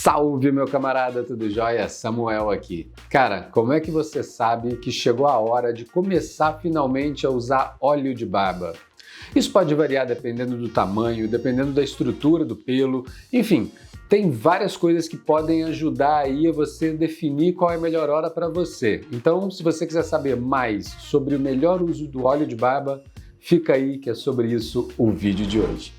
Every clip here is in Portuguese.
Salve, meu camarada, tudo jóia? Samuel aqui. Cara, como é que você sabe que chegou a hora de começar finalmente a usar óleo de barba? Isso pode variar dependendo do tamanho, dependendo da estrutura do pelo, enfim, tem várias coisas que podem ajudar aí a você definir qual é a melhor hora para você. Então, se você quiser saber mais sobre o melhor uso do óleo de barba, fica aí que é sobre isso o vídeo de hoje.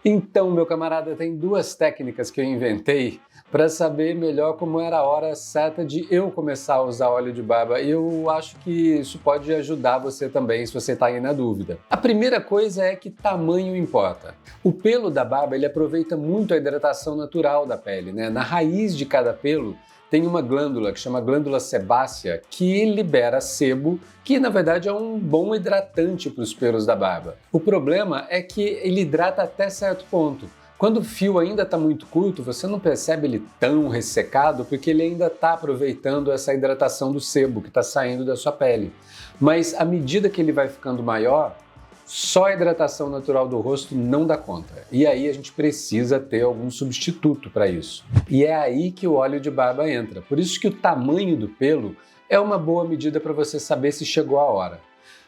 Então, meu camarada, tem duas técnicas que eu inventei para saber melhor como era a hora certa de eu começar a usar óleo de barba. E eu acho que isso pode ajudar você também, se você está aí na dúvida. A primeira coisa é que tamanho importa. O pelo da barba, ele aproveita muito a hidratação natural da pele, né? Na raiz de cada pelo tem uma glândula que chama glândula sebácea que libera sebo, que na verdade é um bom hidratante para os pelos da barba. O problema é que ele hidrata até certo ponto. Quando o fio ainda está muito curto, você não percebe ele tão ressecado porque ele ainda está aproveitando essa hidratação do sebo que está saindo da sua pele. Mas à medida que ele vai ficando maior, só a hidratação natural do rosto não dá conta. E aí a gente precisa ter algum substituto para isso. E é aí que o óleo de barba entra. Por isso que o tamanho do pelo é uma boa medida para você saber se chegou a hora.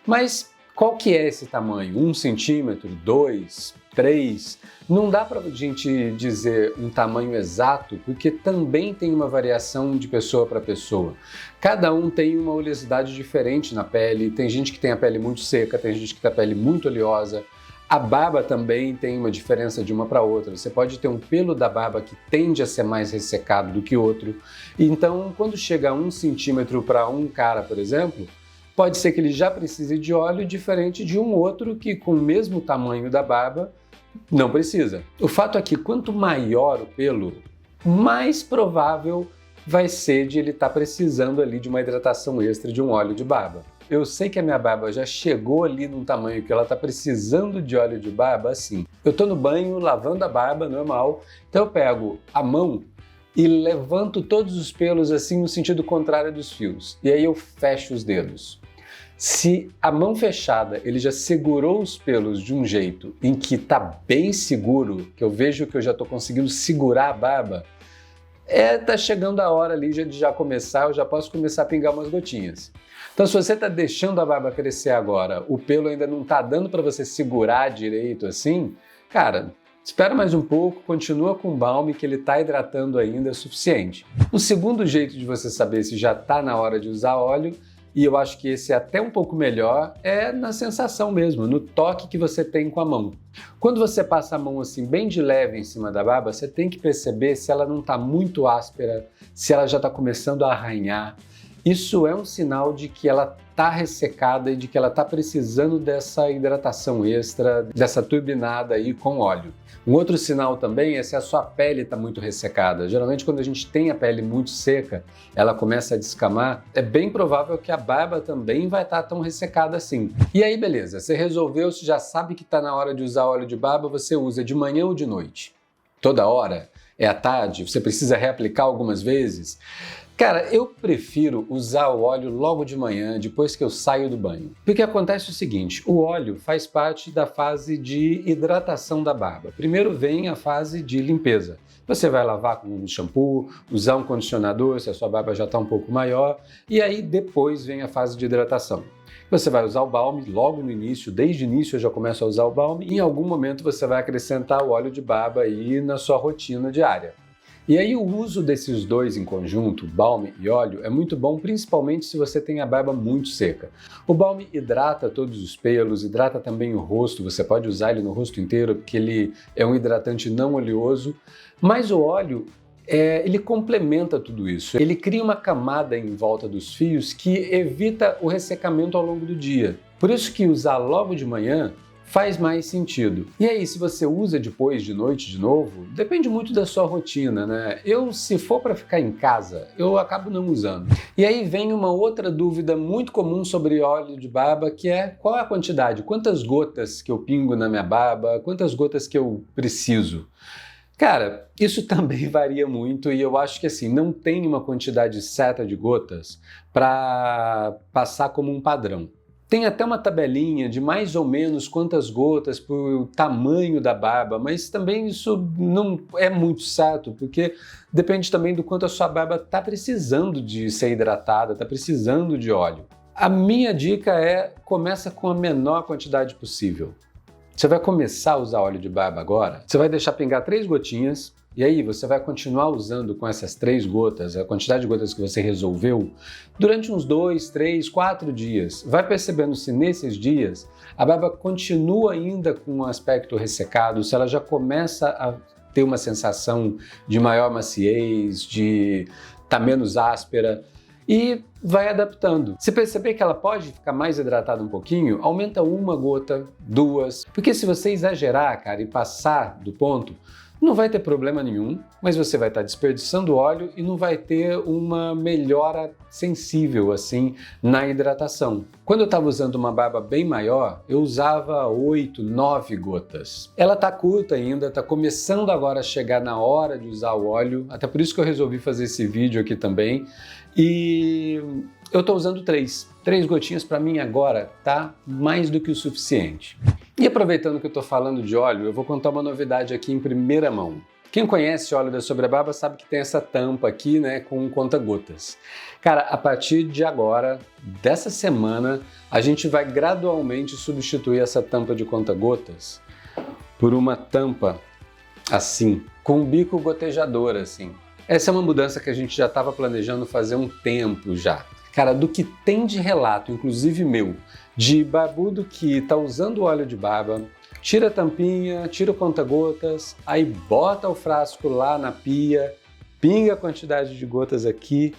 Mas qual que é esse tamanho? 1 centímetro? 2? 3? Não dá para a gente dizer um tamanho exato, porque também tem uma variação de pessoa para pessoa. Cada um tem uma oleosidade diferente na pele, tem gente que tem a pele muito seca, tem gente que tem a pele muito oleosa. A barba também tem uma diferença de uma para outra. Você pode ter um pelo da barba que tende a ser mais ressecado do que outro. Então, quando chega a 1 centímetro para um cara, por exemplo, pode ser que ele já precise de óleo diferente de um outro que, com o mesmo tamanho da barba, não precisa. O fato é que quanto maior o pelo, mais provável vai ser de ele estar precisando ali de uma hidratação extra de um óleo de barba. Eu sei que a minha barba já chegou ali num tamanho que ela está precisando de óleo de barba assim. Eu estou no banho, lavando a barba, normal, então eu pego a mão e levanto todos os pelos assim no sentido contrário dos fios. E aí eu fecho os dedos. Se a mão fechada ele já segurou os pelos de um jeito em que está bem seguro, que eu vejo que eu já estou conseguindo segurar a barba, tá chegando a hora ali de já começar, eu já posso começar a pingar umas gotinhas. Então, se você está deixando a barba crescer agora, o pelo ainda não está dando para você segurar direito assim, cara, espera mais um pouco, continua com o balme que ele está hidratando ainda o suficiente. O segundo jeito de você saber se já está na hora de usar óleo, e eu acho que esse é até um pouco melhor, é na sensação mesmo, no toque que você tem com a mão. Quando você passa a mão assim bem de leve em cima da barba, você tem que perceber se ela não está muito áspera, se ela já está começando a arranhar. Isso é um sinal de que ela está ressecada e de que ela está precisando dessa hidratação extra, dessa turbinada aí com óleo. Um outro sinal também é se a sua pele está muito ressecada. Geralmente quando a gente tem a pele muito seca, ela começa a descamar, é bem provável que a barba também vai estar tão ressecada assim. E aí beleza, você resolveu, você já sabe que está na hora de usar óleo de barba, você usa de manhã ou de noite? Toda hora? É à tarde? Você precisa reaplicar algumas vezes? Cara, eu prefiro usar o óleo logo de manhã, depois que eu saio do banho. Porque acontece o seguinte, o óleo faz parte da fase de hidratação da barba. Primeiro vem a fase de limpeza. Você vai lavar com um shampoo, usar um condicionador, se a sua barba já está um pouco maior, e aí depois vem a fase de hidratação. Você vai usar o balme logo no início, desde o início eu já começo a usar o balme, e em algum momento você vai acrescentar o óleo de barba aí na sua rotina diária. E aí o uso desses dois em conjunto, balme e óleo, é muito bom, principalmente se você tem a barba muito seca. O balme hidrata todos os pelos, hidrata também o rosto, você pode usar ele no rosto inteiro porque ele é um hidratante não oleoso, mas o óleo ele complementa tudo isso. Ele cria uma camada em volta dos fios que evita o ressecamento ao longo do dia. Por isso que usar logo de manhã faz mais sentido. E aí, se você usa depois de noite de novo, depende muito da sua rotina, né? Se for para ficar em casa, eu acabo não usando. E aí vem uma outra dúvida muito comum sobre óleo de barba, que é qual é a quantidade? Quantas gotas que eu pingo na minha barba? Quantas gotas que eu preciso? Cara, isso também varia muito e eu acho que assim, não tem uma quantidade certa de gotas para passar como um padrão. Tem até uma tabelinha de mais ou menos quantas gotas por tamanho da barba, mas também isso não é muito certo, porque depende também do quanto a sua barba está precisando de ser hidratada, está precisando de óleo. A minha dica é: começa com a menor quantidade possível. Você vai começar a usar óleo de barba agora, você vai deixar pingar 3 gotinhas, e aí você vai continuar usando com essas 3 gotas, a quantidade de gotas que você resolveu, durante uns 2, 3, 4 dias. Vai percebendo se nesses dias a barba continua ainda com um aspecto ressecado, se ela já começa a ter uma sensação de maior maciez, de estar menos áspera, e vai adaptando. Se perceber que ela pode ficar mais hidratada um pouquinho, aumenta 1 gota, 2, porque se você exagerar, cara, e passar do ponto, não vai ter problema nenhum, mas você vai estar desperdiçando óleo e não vai ter uma melhora sensível assim na hidratação. Quando eu estava usando uma barba bem maior, eu usava 8, 9 gotas. Ela tá curta ainda, tá começando agora a chegar na hora de usar o óleo, até por isso que eu resolvi fazer esse vídeo aqui também. E eu tô usando 3 gotinhas para mim agora tá mais do que o suficiente. E aproveitando que eu tô falando de óleo, eu vou contar uma novidade aqui em primeira mão. Quem conhece óleo da Sobre a Barba sabe que tem essa tampa aqui, né, com conta-gotas. Cara, a partir de agora, dessa semana, a gente vai gradualmente substituir essa tampa de conta-gotas por uma tampa assim, com um bico gotejador assim. Essa é uma mudança que a gente já estava planejando fazer um tempo já. Cara, do que tem de relato, inclusive meu, de barbudo que tá usando óleo de barba, tira a tampinha, tira o conta-gotas, aí bota o frasco lá na pia, pinga a quantidade de gotas aqui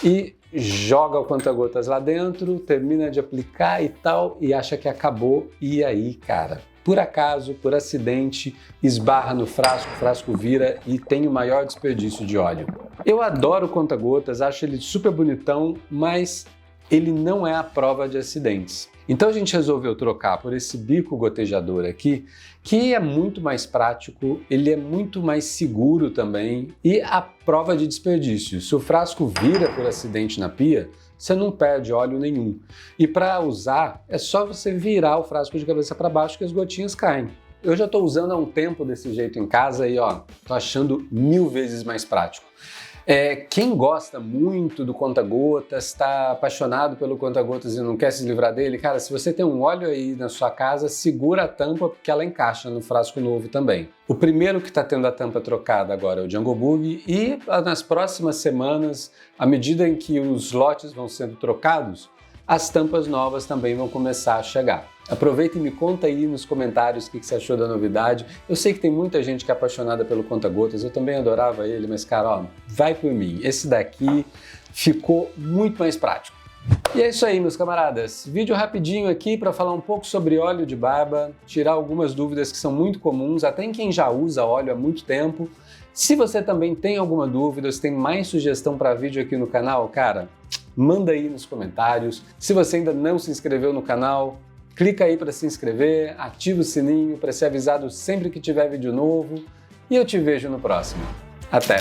e joga o conta-gotas lá dentro, termina de aplicar e tal, e acha que acabou, e aí, cara, por acaso, por acidente, esbarra no frasco, o frasco vira e tem o maior desperdício de óleo. Eu adoro o conta-gotas, acho ele super bonitão, mas ele não é a prova de acidentes. Então a gente resolveu trocar por esse bico gotejador aqui, que é muito mais prático, ele é muito mais seguro também e a prova de desperdício. Se o frasco vira por acidente na pia, você não perde óleo nenhum. E para usar, é só você virar o frasco de cabeça para baixo que as gotinhas caem. Eu já estou usando há um tempo desse jeito em casa e ó, tô achando 1000 vezes mais prático. Quem gosta muito do conta-gotas, está apaixonado pelo conta-gotas e não quer se livrar dele, cara, se você tem um óleo aí na sua casa, segura a tampa porque ela encaixa no frasco novo também. O primeiro que está tendo a tampa trocada agora é o Jungle Bug e nas próximas semanas, à medida em que os lotes vão sendo trocados, as tampas novas também vão começar a chegar. Aproveita e me conta aí nos comentários o que você achou da novidade. Eu sei que tem muita gente que é apaixonada pelo conta-gotas, eu também adorava ele, mas cara, ó, vai por mim. Esse daqui ficou muito mais prático. E é isso aí, meus camaradas. Vídeo rapidinho aqui para falar um pouco sobre óleo de barba, tirar algumas dúvidas que são muito comuns, até em quem já usa óleo há muito tempo. Se você também tem alguma dúvida, se tem mais sugestão para vídeo aqui no canal, cara, manda aí nos comentários. Se você ainda não se inscreveu no canal, clica aí para se inscrever, ativa o sininho para ser avisado sempre que tiver vídeo novo e eu te vejo no próximo. Até!